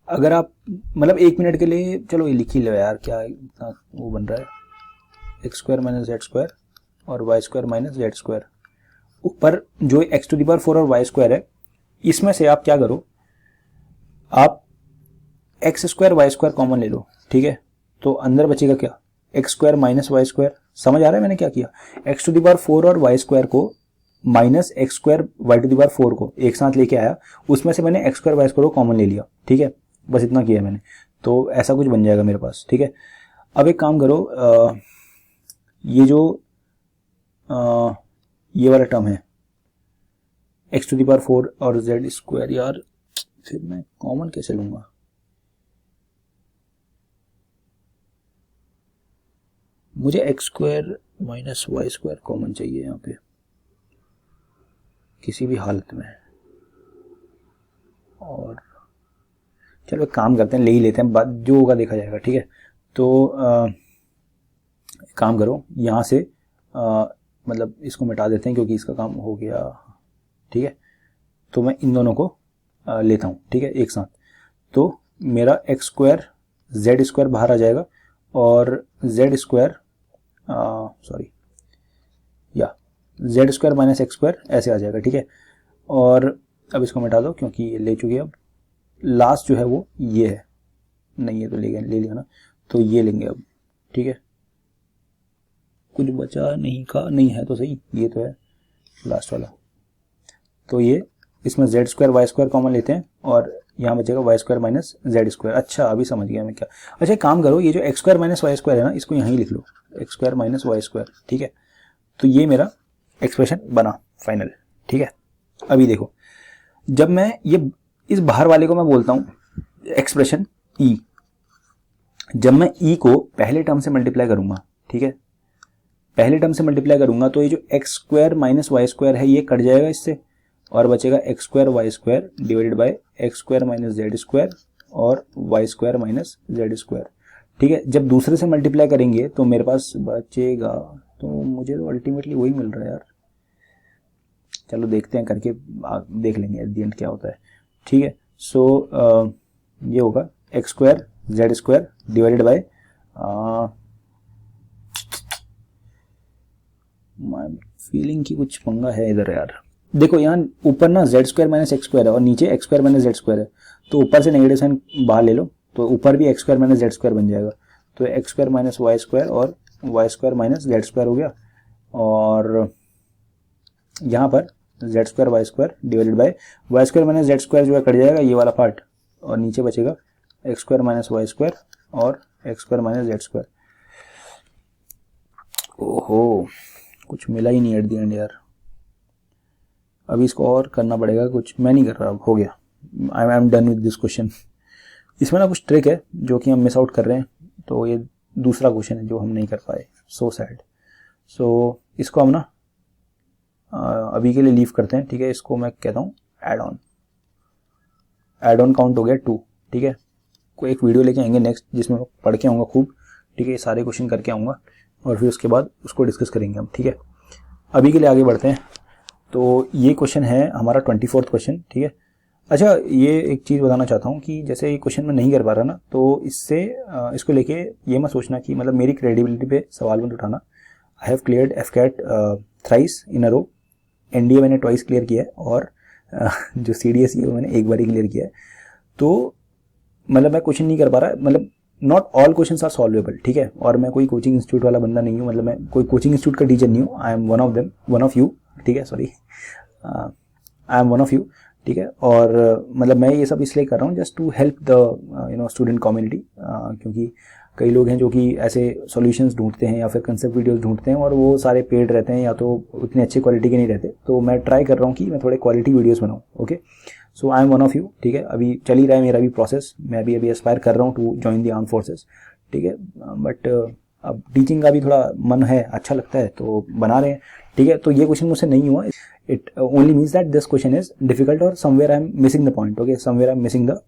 अगर आप मतलब 1 मिनट के लिए, चलो ये लिख ही लो यार, क्या इतना वो बन रहा है, x square minus z square और y square minus z square. ऊपर जो एक्स टू दी पावर 4 और वाई स्क्वायर है, इसमें से आप क्या करो, आप x square y square common ले लो, ठीक है। तो अंदर बचेगा क्या, x square minus y square. समझ आ रहा है मैंने क्या किया, एक्स टू दी पावर 4 और वाई स्क्वायर को minus x square y to the power 4 को एक साथ लेके आया, उसमें से मैंने एक्स स्क्वायर वाई स्क्वायर को कॉमन ले लिया, ठीक है। बस इतना किया मैंने, तो ऐसा कुछ बन जाएगा मेरे पास, ठीक है। अब एक काम करो, ये जो ये वाला टर्म है एक्स टू दी पावर 4 और जेड स्क्वायर, यार फिर मैं कॉमन कैसे लूंगा, मुझे x square minus y square common चाहिए यहाँ पे किसी भी हालत में। और चलो एक काम करते हैं, ले ही लेते हैं, बात जो होगा देखा जाएगा, ठीक है। तो काम करो यहाँ से, मतलब इसको मिटा देते हैं क्योंकि इसका काम हो गया, ठीक है। तो मैं इन दोनों को लेता हूँ, ठीक है, एक साथ। तो मेरा एक्स स्क्वायर जेड स्क्वायर बाहर आ जाएगा और जेड स्क्वायर सॉरी या Z square minus x square ऐसे आ जाएगा, ठीक है। और अब इसको मिटा दो क्योंकि ये ले चुके, अब लास्ट जो है वो ये है, नहीं ये तो ले लिया ना, तो ये लेंगे अब, ठीक है। कुछ बचा नहीं का, नहीं है तो सही, ये तो है लास्ट वाला। तो ये इसमें z square y square common लेते हैं और यहाँ बचेगा y square minus z square. अच्छा अभी समझ गया मैं क्या। अच्छा काम करो, ये जो x square minus y square है ना, इसको यहीं लिख लो, x square minus y square, ठीक है। तो ये मेरा एक्सप्रेशन बना फाइनल, ठीक है। अभी देखो, जब मैं ये इस बाहर वाले को मैं बोलता हूँ एक्सप्रेशन ई, जब मैं ई को पहले टर्म से मल्टीप्लाई करूंगा, ठीक है, पहले टर्म से मल्टीप्लाई करूंगा, तो ये जो x square minus y square है ये कट जाएगा इससे, और बचेगा x square y square divided by x square minus z square और y square minus z square, ठीक है। जब दूसरे से मल्टीप्लाई करेंगे तो मेरे पास बचेगा, तो मुझे तो अल्टीमेटली वही मिल रहा है यार, चलो देखते हैं करके, देख लेंगे एट द एंड क्या होता है, ठीक है। सो ये होगा x square Z square divided bye feeling की कुछ पंगा है इधर यार। देखो यहाँ ऊपर ना Z square minus x square है और नीचे x square minus z square है, तो ऊपर से नेगेटिव साइन बाहर ले लो, तो ऊपर भी x square minus z square बन जाएगा। तो x square minus y square और y square minus z square हो गया, और यहाँ पर z square y square divided by y square minus z square जो है कट जाएगा ये वाला पार्ट, और नीचे बचेगा x square minus y square और x square minus z square. ओहो कुछ मिला ही नहीं एट द एंड यार, अभी इसको और करना पड़ेगा कुछ, मैं नहीं कर रहा, अब हो गया, I am done with this question. इसमें ना कुछ ट्रिक है जो कि हम मिस आउट कर रहे हैं, तो ये दूसरा क्वेश्चन है जो हम नहीं कर पाए, सो सैड। सो इसको हम ना अभी के लिए लीव करते हैं, ठीक है। इसको मैं कहता हूँ add on, add on count हो गया 2, ठीक है। को एक वीडियो लेके आएंगे नेक्स्ट, जिसमें मैं पढ़ के आऊँगा खूब, ठीक है, ये सारे क्वेश्चन करके आऊँगा और फिर उसके बाद उसको डिस्कस करेंगे हम, ठीक है। अभी के लिए आगे बढ़ते हैं। तो ये क्वेश्चन है हमारा 24वां क्वेश्चन, ठीक है। अच्छा, ये एक चीज़ बताना चाहता हूँ कि जैसे ये क्वेश्चन मैं नहीं कर पा रहा ना, तो इससे इसको लेके ये मत सोचना कि मतलब मेरी क्रेडिबिलिटी पे सवाल मत उठाना। I have cleared AFCAT thrice in a row, NDA मैंने ट्वाइस क्लियर किया है, और जो सीडीएसई वो मैंने एक बार ही क्लियर किया है। तो मतलब मैं क्वेश्चन नहीं कर पा रहा, मतलब not all questions are solvable, ठीक है। और मैं कोई कोचिंग इंस्टीट्यूट वाला बंदा नहीं हूँ, मतलब मैं कोई कोचिंग इंस्टीट्यूट का टीचर नहीं हूँ। I am one of them, one of you, ठीक है, sorry, I am one of you, ठीक है। और मतलब मैं ये सब इसलिए कर रहा हूँ just to help the student community, क्योंकि कई लोग हैं जो कि ऐसे सॉल्यूशंस ढूंढते हैं या फिर कंसेप्ट वीडियोस ढूंढते हैं और वो सारे पेड रहते हैं या तो उतने अच्छे क्वालिटी के नहीं रहते। तो मैं ट्राई कर रहा हूँ कि मैं थोड़े क्वालिटी वीडियोस बनाऊँ, okay. So I am one of you, ठीक है। अभी चल ही रहा है मेरा भी प्रोसेस, मैं भी अभी एस्पायर कर रहा हूँ to join the arm forces, ठीक है। बट अब टीचिंग का भी थोड़ा मन है, अच्छा लगता है, तो बना रहे हैं, ठीक है। तो ये क्वेश्चन मुझसे नहीं हुआ, it only means that this question is difficult और somewhere I am missing the point, okay, somewhere I am missing the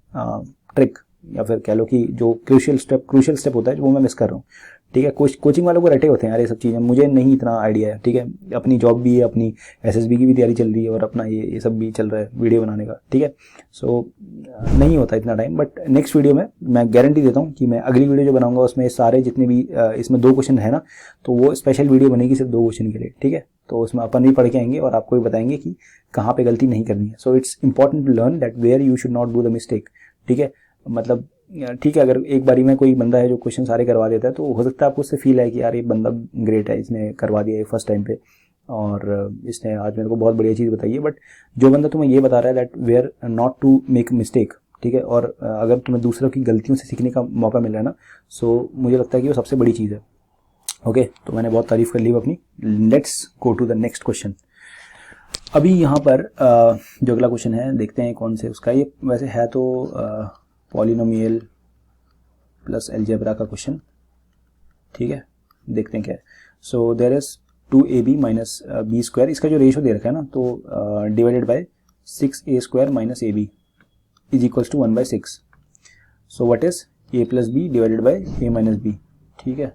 trick, या फिर कह लो कि जो क्रूशियल स्टेप होता है वो मैं मिस कर रहा हूँ, ठीक है। कोचिंग वालों को रटे होते हैं यार ये सब चीज़ें, मुझे नहीं इतना आइडिया है, ठीक है। अपनी जॉब भी है, अपनी एसएसबी की भी तैयारी चल रही है और अपना ये सब भी चल रहा है वीडियो बनाने का, ठीक है। सो नहीं होता इतना टाइम, बट नेक्स्ट वीडियो में मैं गारंटी देता हूँ कि मैं अगली वीडियो जो बनाऊंगा उसमें सारे जितने भी इसमें 2 क्वेश्चन है ना, तो वो स्पेशल वीडियो बनेगी सिर्फ 2 क्वेश्चन के लिए, ठीक है। तो उसमें अपन भी पढ़ के आएंगे और आपको भी बताएंगे कि कहाँ पे गलती नहीं करनी है। So it's important to learn that where you should not do the mistake, ठीक है। मतलब ठीक है, अगर एक बारी में कोई बंदा है जो क्वेश्चन सारे करवा देता है तो हो सकता है आपको उससे फील है कि यार ये बंदा ग्रेट है, इसने करवा दिया फर्स्ट टाइम पे और इसने आज मेरे को बहुत बढ़िया चीज़ बताई है। बट जो बंदा तुम्हें ये बता रहा है that where not to make mistake, ठीक है, और अगर तुम्हें दूसरों की गलतियों से सीखने का मौका मिल रहा है ना, सो मुझे लगता है कि वो सबसे बड़ी चीज़ है, ओके। तो मैंने बहुत तारीफ कर ली अपनी। Let's go to the next question. अभी यहाँ पर जो अगला क्वेश्चन है देखते हैं कौन से उसका, ये वैसे है तो पॉलिनोमियल प्लस अलजेब्रा का क्वेश्चन, ठीक है, देखते हैं क्या है। So there is 2ab minus B square, इसका जो रेशो दे रखा है ना, तो divided by 6a square minus ab is equals to 1/6। So what is a plus B divided by a minus B, ठीक है।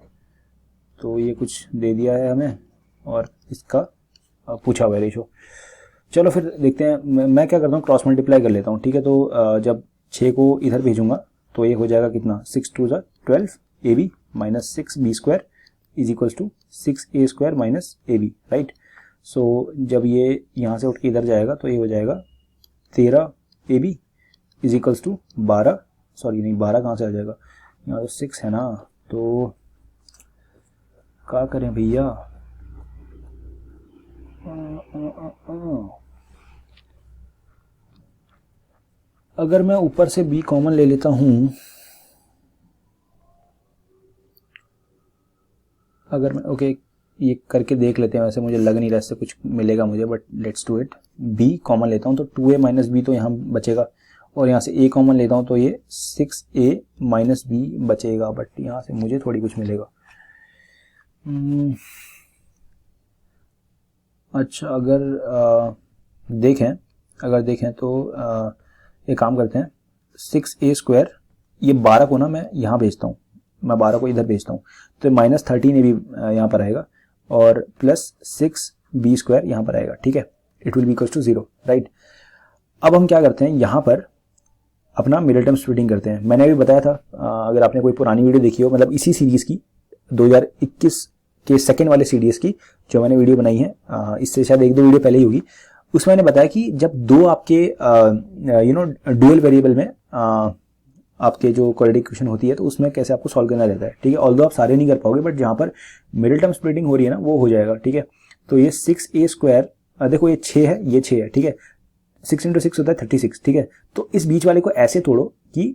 तो ये कुछ दे दिया है हमें और इसका पूछा हुआ है रेशो। चलो फिर देखते हैं, मैं क्या करता हूँ क्रॉस मल्टीप्लाई कर लेता हूँ, ठीक है। तो जब 6 को इधर भेजूंगा तो ये हो जाएगा कितना, 6 2 12 ab minus 6b square is equals to 6a square minus ab, right. So जब ये यहाँ से उठ के इधर जाएगा तो ये हो जाएगा 13 ab is equals to 12, sorry नहीं 12 कहाँ से आ जाएगा, यहाँ तो 6 है ना, तो क्या करें भैया, अगर मैं ऊपर से b कॉमन ले लेता हूं, अगर मैं ओके ये करके देख लेते हैं, वैसे मुझे लग नहीं रहा इससे कुछ मिलेगा मुझे, but let's do it. b common लेता हूं तो 2a माइनस बी तो यहाँ बचेगा, और यहाँ से a कॉमन लेता हूं तो ये 6a माइनस बी बचेगा, बट यहाँ से मुझे थोड़ी कुछ मिलेगा। अच्छा, अगर देखें तो एक काम करते हैं, 6a स्क्वायर, ये 12 को ना मैं यहाँ भेजता हूँ, मैं 12 को इधर भेजता हूँ, तो माइनस 13 भी यहाँ पर आएगा और प्लस 6b स्क्वायर यहाँ पर आएगा, ठीक है। It will be equals to 0, right. अब हम क्या करते हैं, यहाँ पर अपना मिडिल टर्म स्प्लिटिंग करते हैं। मैंने अभी बताया था, अगर आपने कोई पुरानी वीडियो देखी हो, मतलब इसी सीरीज की 2021 के सेकेंड वाले सीरीज की जो मैंने वीडियो बनाई है, इससे शायद 1-2 वीडियो पहले ही होगी, उसमें मैंने बताया कि जब दो आपके ड्यूअल वेरिएबल में आपके जो क्वाड्रेटिक इक्वेशन होती है तो उसमें कैसे आपको सॉल्व करना रहता है, ठीक है। ऑल्दो आप सारे नहीं कर पाओगे, बट जहाँ पर मिडिल टर्म स्प्लिटिंग हो रही है ना वो हो जाएगा, ठीक है। तो ये 6a स्क्वायर, देखो ये 6 है, ये 6 है, ठीक है। 6 × 6 होता है 36, ठीक है। तो इस बीच वाले को ऐसे तोड़ो कि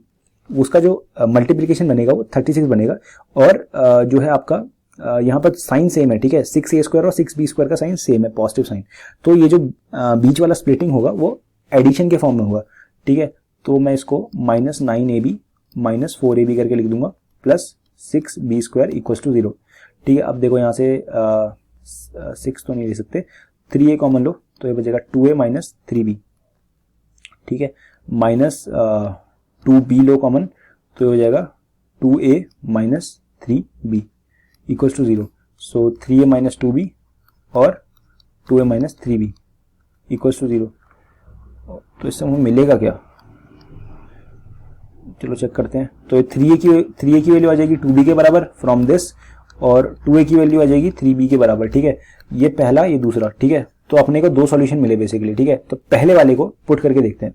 उसका जो मल्टीप्लीकेशन बनेगा वो 36 बनेगा, और जो है आपका यहाँ पर साइन सेम है, ठीक है। 6a स्क्वायर और 6b स्क्वायर का साइन सेम है, पॉजिटिव साइन। तो ये जो बीच वाला स्प्लिटिंग होगा वो एडिशन के फॉर्म में होगा, ठीक है। तो मैं इसको माइनस 9ab माइनस 4ab करके लिख दूंगा plus 6b square equals to 0, ठीक है। अब देखो यहाँ से 6 तो नहीं ले सकते, 3a कॉमन लो तो ये बचेगा 2a माइनस 3b, ठीक है, माइनस 2b लो कॉमन तो हो जाएगा 2a minus 3b equals to 0। So 3a minus 2b और 2a minus 3b equals to 0। तो इससे हमें मिलेगा क्या, चलो चेक करते हैं। तो 3a की वैल्यू आ जाएगी 2b के बराबर फ्रॉम दिस, और 2a की वैल्यू आ जाएगी 3b के बराबर, ठीक है। ये पहला, ये दूसरा, ठीक है। तो अपने को दो सॉल्यूशन मिले बेसिकली, ठीक है। तो पहले वाले को पुट करके देखते हैं।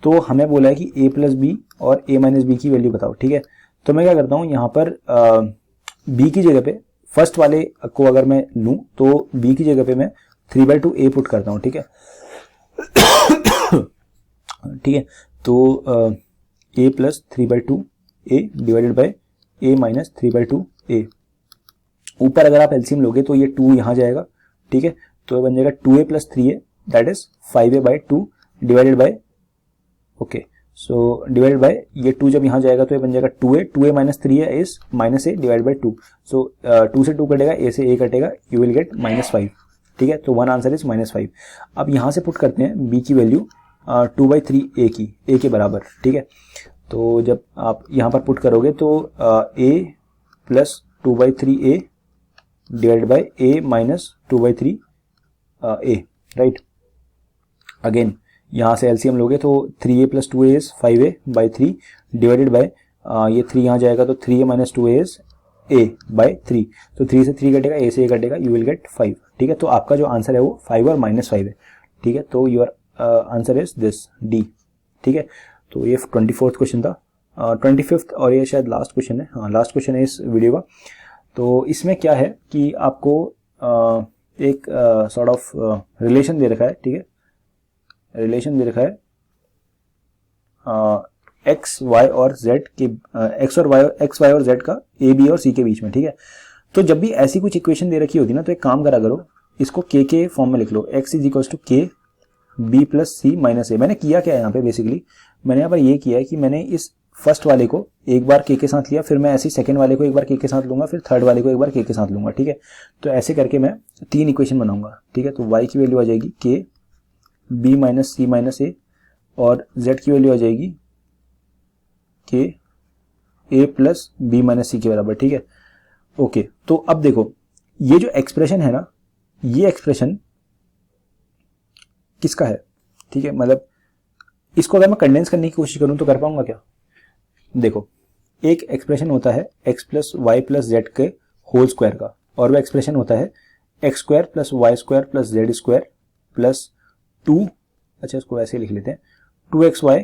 तो हमें बोला है कि a प्लस बी और a माइनस बी की वैल्यू बताओ, ठीक है। तो मैं क्या करता हूँ, यहाँ पर b की जगह पे फर्स्ट वाले को अगर मैं लूँ तो b की जगह पे मैं 3/2 a पुट करता हूँ, ठीक है। ठीक है, तो a plus 3/2 a divided by a minus 3/2 a। ऊपर अगर आप एलसीएम लोगे तो ये 2 यहाँ जाएगा, ठीक है। तो बन जाएगा 2a plus 3a that is 5a/2 divided by, okay, so divided by ये 2 जब यहाँ जाएगा तो ये बन जाएगा 2a minus 3a is minus a divide by 2। सो 2 से 2 कटेगा, a से a कटेगा, यू विल गेट -5, ठीक है। तो वन आंसर इज -5। अब यहाँ से पुट करते हैं b की वैल्यू 2/3 a के बराबर, ठीक है। तो जब आप यहाँ पर पुट करोगे तो a plus 2/3 a divided by a minus 2/3 a, right. Again यहाँ से एलसीएम लोगे तो 3a plus 2a is 5a/3 divided by ये 3 यहाँ जाएगा तो 3a minus 2a is a/3। तो 3 से 3 कटेगा, a से a कटेगा, यू विल गेट 5, ठीक है। तो आपका जो आंसर है वो 5 और -5 है, ठीक है। तो your answer is this D, ठीक है। तो ये 24th क्वेश्चन था। 25th और ये शायद लास्ट क्वेश्चन है, हाँ लास्ट क्वेश्चन है इस वीडियो का। तो इसमें क्या है कि आपको एक सॉर्ट ऑफ रिलेशन दे रखा है, ठीक है। रिलेशन दे रखा है एक्स वाई और जेड के, एक्स वाई और जेड का ए बी और सी के बीच में, ठीक है। तो जब भी ऐसी कुछ इक्वेशन दे रखी होती ना तो एक काम करा करो, इसको के फॉर्म में लिख लो, एक्स इज इक्वल्स टू के बी प्लस सी माइनस ए। मैंने किया क्या है यहाँ पे, बेसिकली मैंने यहाँ पर ये किया है कि मैंने इस फर्स्ट वाले को एक बार के साथ लिया, फिर मैं ऐसे सेकंड वाले को एक बार के साथ लूंगा, फिर थर्ड वाले को एक बार के साथ लूंगा, ठीक है। तो ऐसे करके मैं 3 इक्वेशन बनाऊंगा, ठीक है। तो y की वैल्यू आ जाएगी के बी माइनस सी माइनस ए और z की वैल्यू आ जाएगी के ए प्लस बी माइनस सी के बराबर, ठीक है। ओके, तो अब देखो ये जो एक्सप्रेशन है ना, ये एक्सप्रेशन किसका है, ठीक है। मतलब इसको अगर मैं कंडेंस करने की कोशिश करूं तो कर पाऊंगा क्या? देखो, एक एक्सप्रेशन होता है x plus Y plus Z के होल स्क्वायर का, और वो एक्सप्रेशन होता है x square plus Y square plus Z square plus 2, अच्छा इसको ऐसे लिख लेते हैं, 2xy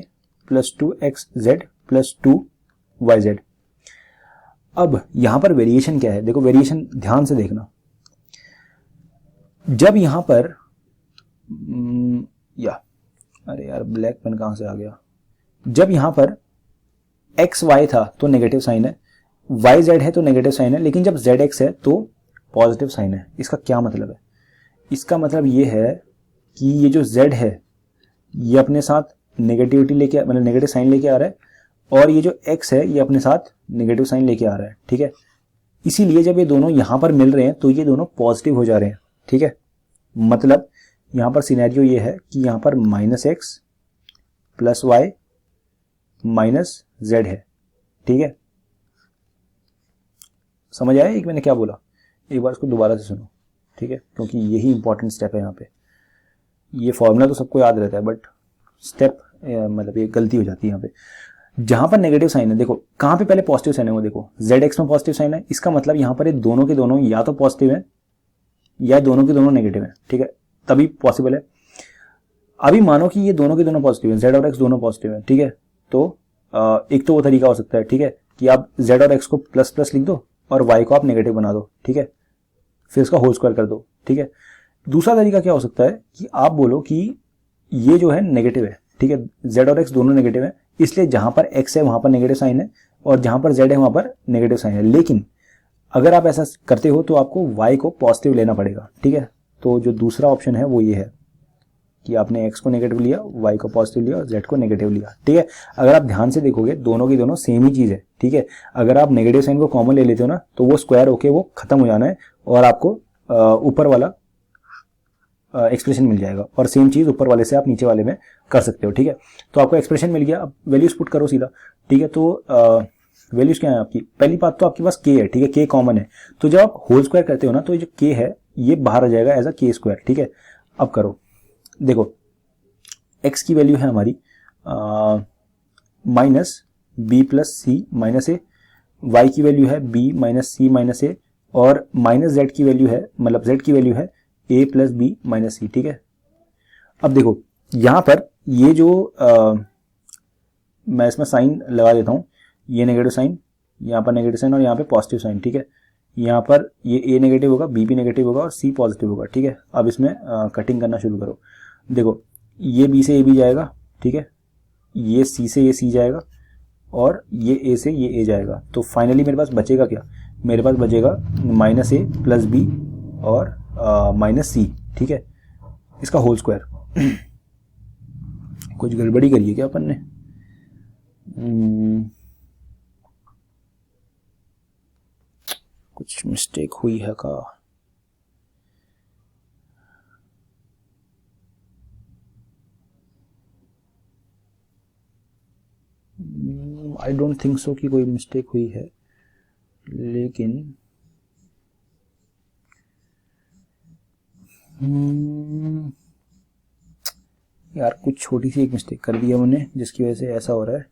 plus 2xz plus 2yz। अब यहां पर वेरिएशन क्या है, देखो वेरिएशन ध्यान से देखना। जब यहां पर अरे यार ब्लैक पेन कहां से आ गया, जब यहां पर एक्स वाई था तो नेगेटिव साइन है, वाई जेड है तो नेगेटिव साइन है, लेकिन जब जेड एक्स है तो पॉजिटिव साइन है। इसका क्या मतलब है? इसका मतलब ये है कि ये जो जेड है ये अपने साथ नेगेटिविटी लेके, मतलब नेगेटिव साइन लेके आ रहा है, और ये जो एक्स है ये अपने साथ नेगेटिव साइन लेके आ रहा है, ठीक है। इसीलिए जब ये दोनों यहां पर मिल रहे हैं तो ये दोनों पॉजिटिव हो जा रहे हैं, ठीक है। मतलब यहां पर सिनेरियो ये है कि यहां पर -x plus Y minus Z है, ठीक है। समझ आया एक मैंने क्या बोला? एक बार इसको दोबारा से सुनो, ठीक है, क्योंकि यही इंपॉर्टेंट स्टेप है यहाँ पे। ये फॉर्मूला तो सबको याद रहता है बट स्टेप मतलब ये गलती हो जाती है यहाँ पे। जहां पर नेगेटिव साइन है, देखो कहां पे पहले पॉजिटिव साइन है, वो देखो जेड एक्स में पॉजिटिव साइन है, इसका मतलब यहाँ पर ये दोनों के दोनों या तो पॉजिटिव है या दोनों के दोनों नेगेटिव है, ठीक है, तभी पॉसिबल है। अभी मानो कि ये दोनों के दोनों पॉजिटिव है, जेड और एक्स दोनों पॉजिटिव है, ठीक है। तो एक तो वो तरीका हो सकता है, ठीक है, कि आप जेड और एक्स को प्लस प्लस लिख दो और वाई को आप नेगेटिव बना दो, ठीक है, फिर इसका होल स्क्वायर कर दो, ठीक है। दूसरा तरीका क्या हो सकता है कि आप बोलो कि ये जो है नेगेटिव है, ठीक है, जेड और एक्स दोनों नेगेटिव है, इसलिए जहां पर एक्स है वहां पर नेगेटिव साइन है और जहां पर जेड है वहां पर नेगेटिव साइन है। लेकिन अगर आप ऐसा करते हो तो आपको वाई को पॉजिटिव लेना पड़ेगा, ठीक है। तो जो दूसरा ऑप्शन है वो ये है कि आपने x को नेगेटिव लिया, y को पॉजिटिव लिया और z को नेगेटिव लिया, ठीक है। अगर आप ध्यान से देखोगे दोनों की दोनों सेम ही चीज है, ठीक है। अगर आप नेगेटिव साइन को कॉमन ले लेते हो ना तो वो स्क्वायर होके वो खत्म हो जाना है और आपको ऊपर वाला एक्सप्रेशन मिल जाएगा, और सेम चीज़ ऊपर वाले से आप नीचे वाले में कर सकते हो। ठीक है, तो आपको एक्सप्रेशन मिल गया, अब वैल्यूज पुट करो सीधा। ठीक है, तो वैल्यूज क्या है आपकी, पहली बात तो आपके पास k है। ठीक है, k कॉमन है, तो जब आप होल स्क्वायर करते हो ना तो ये जो k है ये बाहर आ जाएगा एज अ k स्क्वायर। ठीक है, अब करो, देखो x की वैल्यू है हमारी माइनस बी प्लस सी माइनस ए, y की वैल्यू है b माइनस सी माइनस ए, और माइनस z की वैल्यू है, मतलब z की वैल्यू है a प्लस बी माइनस सी। ठीक है, अब देखो यहां पर ये जो मैं इसमें साइन लगा देता हूं, ये नेगेटिव साइन, यहाँ पर नेगेटिव साइन और यहाँ पे पॉजिटिव साइन। ठीक है, यहाँ पर ये a नेगेटिव होगा, b भी नेगेटिव होगा और c पॉजिटिव होगा। ठीक है, अब इसमें कटिंग करना शुरू करो। देखो ये b से a भी जाएगा, ठीक है, ये c से ये c जाएगा, और ये a से ये a जाएगा। तो फाइनली मेरे पास बचेगा क्या, मेरे पास बचेगा माइनस ए प्लस बी और माइनस सी। ठीक है, इसका होल स्क्वायर। कुछ गड़बड़ी करी है क्या अपन ने? कुछ मिस्टेक हुई है का? आई डोंट थिंक सो कि कोई मिस्टेक हुई है, लेकिन यार कुछ छोटी सी एक मिस्टेक कर दी है मैंने, जिसकी वजह से ऐसा हो रहा है।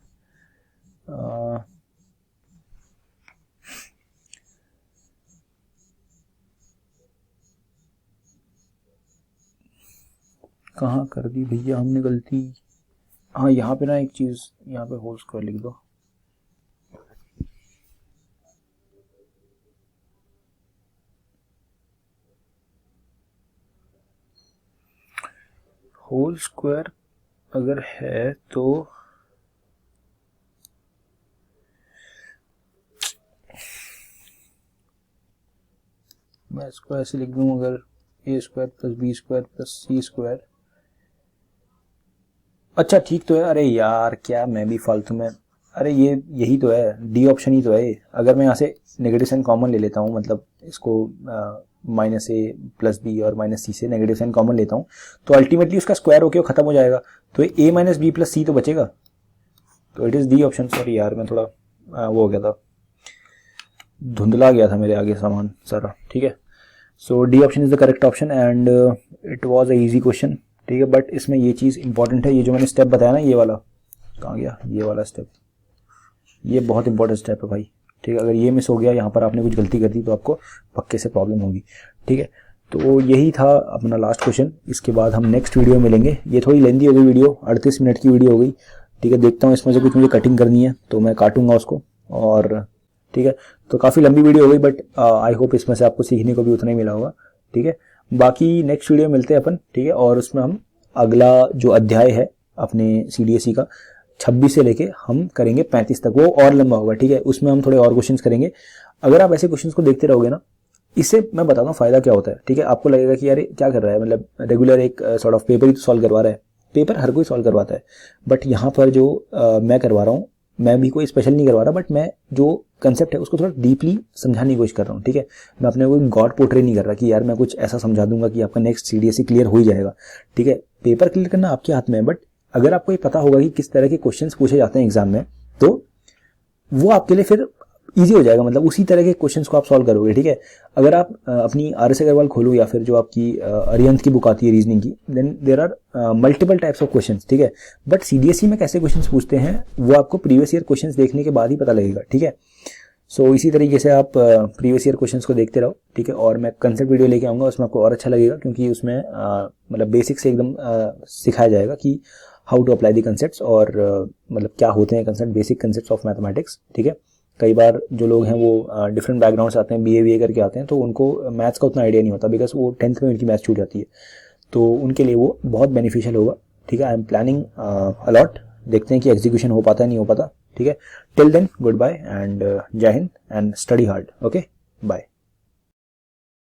कहाँ कर दी भैया हमने गलती? हाँ, यहाँ पे ना एक चीज़, यहाँ पे होल स्क्वायर लिख दो। होल स्क्वायर अगर है तो मैं इसको ऐसे लिख दूँ, अगर a square plus b square plus c square. अच्छा ठीक तो है। अरे यार क्या मैं भी फालतू में, अरे ये यही तो है, डी ऑप्शन ही तो है। अगर मैं यहाँ से नेगेटिव साइन कॉमन ले लेता हूँ, मतलब इसको माइनस ए प्लस बी और माइनस सी से नेगेटिव साइन कॉमन लेता हूँ, तो अल्टीमेटली उसका स्क्वायर होके खत्म हो जाएगा, तो ए माइनस बी प्लस सी तो बचेगा। तो it is D option. Sorry यार, मैं थोड़ा वो हो गया था, धुंधला गया था मेरे आगे सामान सारा। ठीक है, so D option is the correct option and it was a easy question. ठीक है, बट इसमें ये चीज़ इंपॉर्टेंट है, ये जो मैंने स्टेप बताया ना, ये वाला कहाँ गया, ये वाला स्टेप, ये बहुत इंपॉर्टेंट स्टेप है भाई। ठीक है, अगर ये मिस हो गया, यहाँ पर आपने कुछ गलती कर दी, तो आपको पक्के से प्रॉब्लम होगी। ठीक है, तो यही था अपना लास्ट क्वेश्चन। इसके बाद हम नेक्स्ट वीडियो मिलेंगे। ये थोड़ी लेंदी हो गई वीडियो, 38 मिनट की वीडियो हो गई। ठीक है, देखता हूँ इसमें से कुछ मुझे कटिंग करनी है तो मैं काटूंगा उसको। और ठीक है, तो काफ़ी लंबी वीडियो हो गई, बट आई होप इसमें से आपको सीखने को भी उतना ही मिला होगा। ठीक है, बाकी नेक्स्ट वीडियो मिलते हैं अपन। ठीक है, और उसमें हम अगला जो अध्याय है अपने CDSE का 26 से लेके हम करेंगे 35 तक, वो और लंबा होगा। ठीक है, उसमें हम थोड़े और क्वेश्चंस करेंगे। अगर आप ऐसे क्वेश्चंस को देखते रहोगे ना, इससे मैं बताता हूँ फायदा क्या होता है। ठीक है, आपको लगेगा कि यार क्या कर रहा है, मतलब रेगुलर एक सॉर्ट ऑफ पेपर ही तो सॉल्व करवा रहा है। पेपर हर कोई सॉल्व करवाता है, बट यहाँ पर जो मैं करवा रहा हूँ, मैं भी कोई स्पेशल नहीं करवा रहा, बट मैं जो कंसेप्ट है उसको थोड़ा डीपली समझाने की कोशिश कर रहा हूँ। ठीक है, मैं अपने कोई गॉड पोर्ट्रे नहीं कर रहा कि यार मैं कुछ ऐसा समझा दूंगा कि आपका नेक्स्ट CDSE क्लियर हो ही जाएगा। ठीक है, पेपर क्लियर करना आपके हाथ में है, बट अगर आपको ये पता होगा कि किस तरह के क्वेश्चंस पूछे जाते हैं एग्जाम में, तो वो आपके लिए फिर इजी हो जाएगा, मतलब उसी तरह के क्वेश्चंस को आप सॉल्व करोगे। ठीक है, अगर आप अपनी RS अग्रवाल खोलो या फिर जो आपकी अरिहंत की बुक आती है रीजनिंग की, then there are multiple types of questions. ठीक है, बट CDSE में कैसे क्वेश्चंस पूछते हैं वो आपको प्रीवियस ईयर क्वेश्चंस देखने के बाद ही पता लगेगा। ठीक है, सो इसी तरीके से आप प्रीवियस ईयर क्वेश्चंस को देखते रहो। ठीक है, और मैं कंसेप्ट वीडियो लेके आऊँगा, उसमें आपको और अच्छा लगेगा, क्योंकि उसमें मतलब बेसिक से एकदम सिखाया जाएगा कि how to apply the concepts, और मतलब क्या होते हैं concept, basic concepts of mathematics. ठीक है, कई बार जो लोग हैं वो डिफरेंट बैकग्राउंड से आते हैं, BA करके आते हैं, तो उनको मैथ्स का उतना आइडिया नहीं होता, बिकॉज वो 10th में उनकी मैथ्स छूट जाती है, तो उनके लिए वो बहुत बेनिफिशियल होगा। ठीक है, आई एम प्लानिंग अलॉट, देखते हैं कि एग्जीक्यूशन हो पाता है नहीं हो पाता। ठीक है, till then good bye and Jai Hind and study hard. Okay, bye.